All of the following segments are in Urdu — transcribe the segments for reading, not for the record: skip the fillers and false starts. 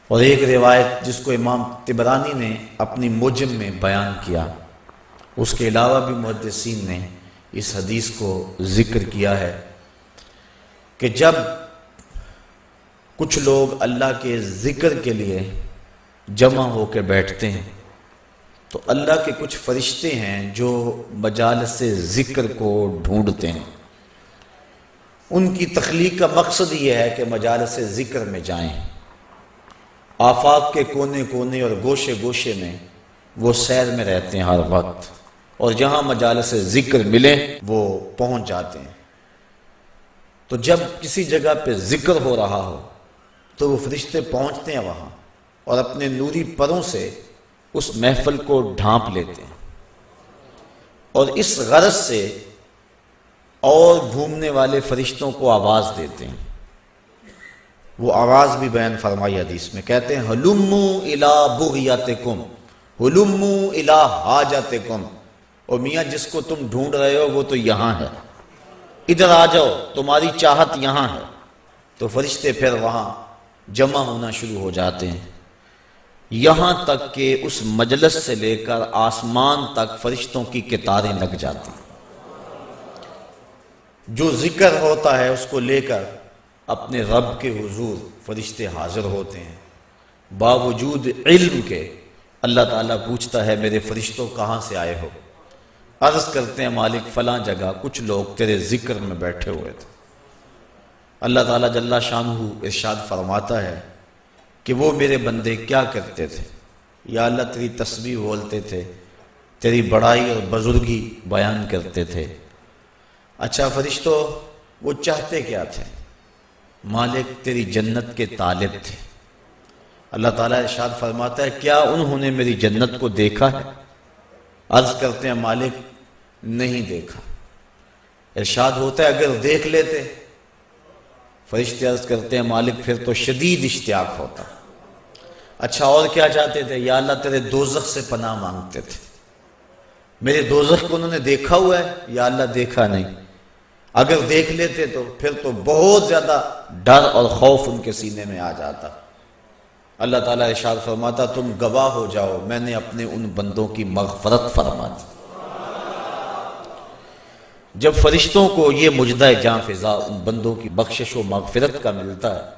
اور ایک روایت جس کو امام طبرانی نے اپنی موجم میں بیان کیا، اس کے علاوہ بھی محدثین نے اس حدیث کو ذکر کیا ہے کہ جب کچھ لوگ اللہ کے ذکر کے لیے جمع ہو کے بیٹھتے ہیں تو اللہ کے کچھ فرشتے ہیں جو مجالس ذکر کو ڈھونڈتے ہیں۔ ان کی تخلیق کا مقصد یہ ہے کہ مجالس ذکر میں جائیں، آفاق کے کونے کونے اور گوشے گوشے میں وہ سیر میں رہتے ہیں ہر وقت، اور جہاں مجالس ذکر ملے وہ پہنچ جاتے ہیں۔ تو جب کسی جگہ پہ ذکر ہو رہا ہو تو وہ فرشتے پہنچتے ہیں وہاں اور اپنے نوری پروں سے اس محفل کو ڈھانپ لیتے ہیں، اور اس غرض سے اور گھومنے والے فرشتوں کو آواز دیتے ہیں۔ وہ آواز بھی بیان فرمائی حدیث میں، کہتے ہیں ہلموا الی بغیتکم، ہلموا الی حاجتکم، اور میاں جس کو تم ڈھونڈ رہے ہو وہ تو یہاں ہے، ادھر آ جاؤ، تمہاری چاہت یہاں ہے۔ تو فرشتے پھر وہاں جمع ہونا شروع ہو جاتے ہیں، یہاں تک کہ اس مجلس سے لے کر آسمان تک فرشتوں کی قطاریں لگ جاتی ہیں۔ جو ذکر ہوتا ہے اس کو لے کر اپنے رب کے حضور فرشتے حاضر ہوتے ہیں، باوجود علم کے اللہ تعالیٰ پوچھتا ہے میرے فرشتوں کہاں سے آئے ہو؟ عرض کرتے ہیں مالک فلاں جگہ کچھ لوگ تیرے ذکر میں بیٹھے ہوئے تھے۔ اللہ تعالیٰ جل شانہ ارشاد فرماتا ہے کہ وہ میرے بندے کیا کرتے تھے؟ یا اللہ تیری تسبیح بولتے تھے، تیری بڑائی اور بزرگی بیان کرتے تھے۔ اچھا فرشتوں وہ چاہتے کیا تھے؟ مالک تیری جنت کے طالب تھے۔ اللہ تعالیٰ ارشاد فرماتا ہے کیا انہوں نے میری جنت کو دیکھا ہے؟ عرض کرتے ہیں مالک نہیں دیکھا۔ ارشاد ہوتا ہے اگر دیکھ لیتے؟ فرشتے عرض کرتے ہیں مالک پھر تو شدید اشتیاق ہوتا۔ اچھا اور کیا چاہتے تھے؟ یا اللہ تیرے دوزخ سے پناہ مانگتے تھے، میرے دوزخ کو انہوں نے دیکھا ہوا ہے؟ یا اللہ دیکھا نہیں۔ اگر دیکھ لیتے تو پھر تو بہت زیادہ ڈر اور خوف ان کے سینے میں آ جاتا۔ اللہ تعالیٰ ارشاد فرماتا تم گواہ ہو جاؤ میں نے اپنے ان بندوں کی مغفرت فرما دی۔ جب فرشتوں کو یہ مجدہ جاں فضا ان بندوں کی بخشش و مغفرت کا ملتا ہے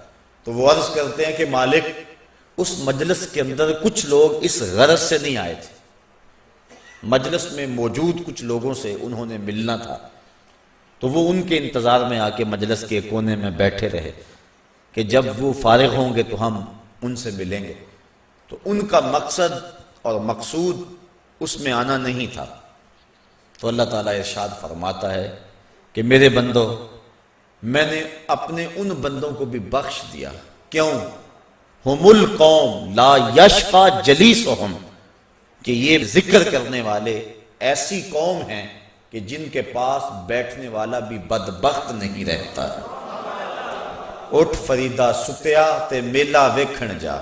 تو وہ عرض کرتے ہیں کہ مالک اس مجلس کے اندر کچھ لوگ اس غرض سے نہیں آئے تھے، مجلس میں موجود کچھ لوگوں سے انہوں نے ملنا تھا، تو وہ ان کے انتظار میں آ کے مجلس کے کونے میں بیٹھے رہے کہ جب وہ فارغ ہوں گے تو ہم ان سے ملیں گے۔ تو ان کا مقصد اور مقصود اس میں آنا نہیں تھا۔ تو اللہ تعالیٰ ارشاد فرماتا ہے کہ میرے بندو میں نے اپنے ان بندوں کو بھی بخش دیا۔ کیوں؟ ہم القوم لا یشقی جلیسہم، کہ یہ ذکر کرنے والے ایسی قوم ہیں کہ جن کے پاس بیٹھنے والا بھی بدبخت نہیں رہتا۔ اٹھ فریدا ستیا تے میلا ویکھن جا،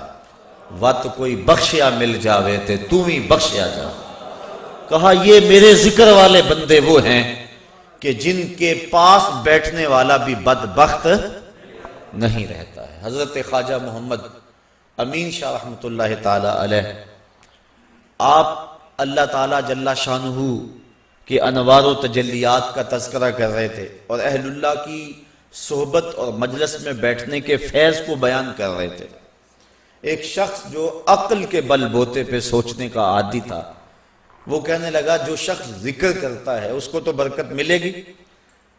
وت کوئی بخشیا مل جاوے تے تو ہی بخشیا جا۔ کہا یہ میرے ذکر والے بندے وہ ہیں کہ جن کے پاس بیٹھنے والا بھی بدبخت نہیں رہتا ہے۔ حضرت خواجہ محمد امین شاہ رحمۃ اللہ تعالی علیہ آپ اللہ تعالیٰ جل شانہ کہ انوار و تجلیات کا تذکرہ کر رہے تھے اور اہل اللہ کی صحبت اور مجلس میں بیٹھنے کے فیض کو بیان کر رہے تھے۔ ایک شخص جو عقل کے بل بوتے پہ سوچنے کا عادی تھا وہ کہنے لگا جو شخص ذکر کرتا ہے اس کو تو برکت ملے گی،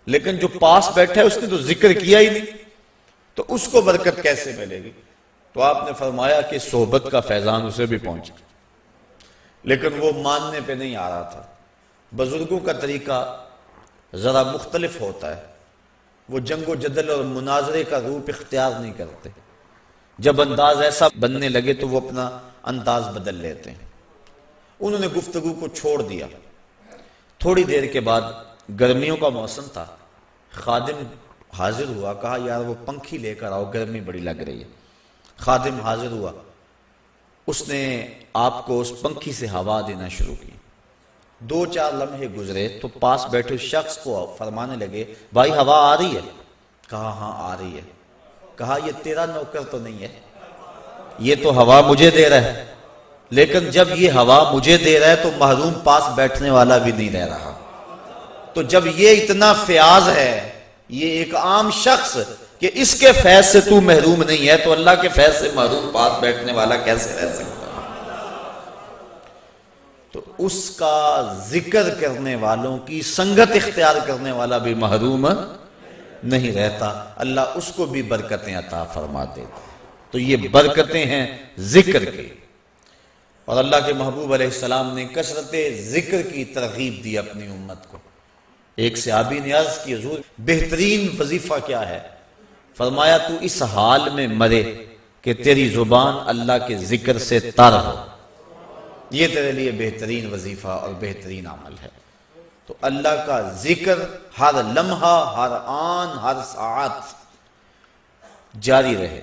لیکن جو پاس بیٹھا ہے اس نے تو ذکر کیا ہی نہیں تو اس کو برکت کیسے ملے گی؟ تو آپ نے فرمایا کہ صحبت کا فیضان اسے بھی پہنچا، لیکن وہ ماننے پہ نہیں آ رہا تھا۔ بزرگوں کا طریقہ ذرا مختلف ہوتا ہے، وہ جنگ و جدل اور مناظرے کا روپ اختیار نہیں کرتے، جب انداز ایسا بننے لگے تو وہ اپنا انداز بدل لیتے ہیں۔ انہوں نے گفتگو کو چھوڑ دیا۔ تھوڑی دیر کے بعد گرمیوں کا موسم تھا، خادم حاضر ہوا، کہا یار وہ پنکھی لے کر آؤ گرمی بڑی لگ رہی ہے۔ خادم حاضر ہوا، اس نے آپ کو اس پنکھی سے ہوا دینا شروع کی۔ 2-4 لمحے گزرے تو پاس بیٹھے شخص کو فرمانے لگے بھائی ہوا آ رہی ہے؟ کہا ہاں آ رہی ہے۔ کہا یہ تیرا نوکر تو نہیں ہے؟ یہ تو ہوا مجھے دے رہا ہے، لیکن جب یہ ہوا مجھے دے رہا ہے تو محروم پاس بیٹھنے والا بھی نہیں رہ رہا۔ تو جب یہ اتنا فیاض ہے، یہ ایک عام شخص کہ اس کے فیض سے تو محروم نہیں ہے، تو اللہ کے فیض سے محروم پاس بیٹھنے والا کیسے رہ سکتا؟ تو اس کا ذکر کرنے والوں کی سنگت اختیار کرنے والا بھی محروم نہیں رہتا، اللہ اس کو بھی برکتیں عطا فرما دیتا۔ تو یہ برکتیں ہیں ذکر کی، اور اللہ کے محبوب علیہ السلام نے کثرت ذکر کی ترغیب دی اپنی امت کو۔ ایک صحابی نے عرض کی حضور بہترین وظیفہ کیا ہے؟ فرمایا تو اس حال میں مرے کہ تیری زبان اللہ کے ذکر سے تر ہو، یہ تیرے لیے بہترین وظیفہ اور بہترین عمل ہے۔ تو اللہ کا ذکر ہر لمحہ، ہر آن، ہر ساعت جاری رہے۔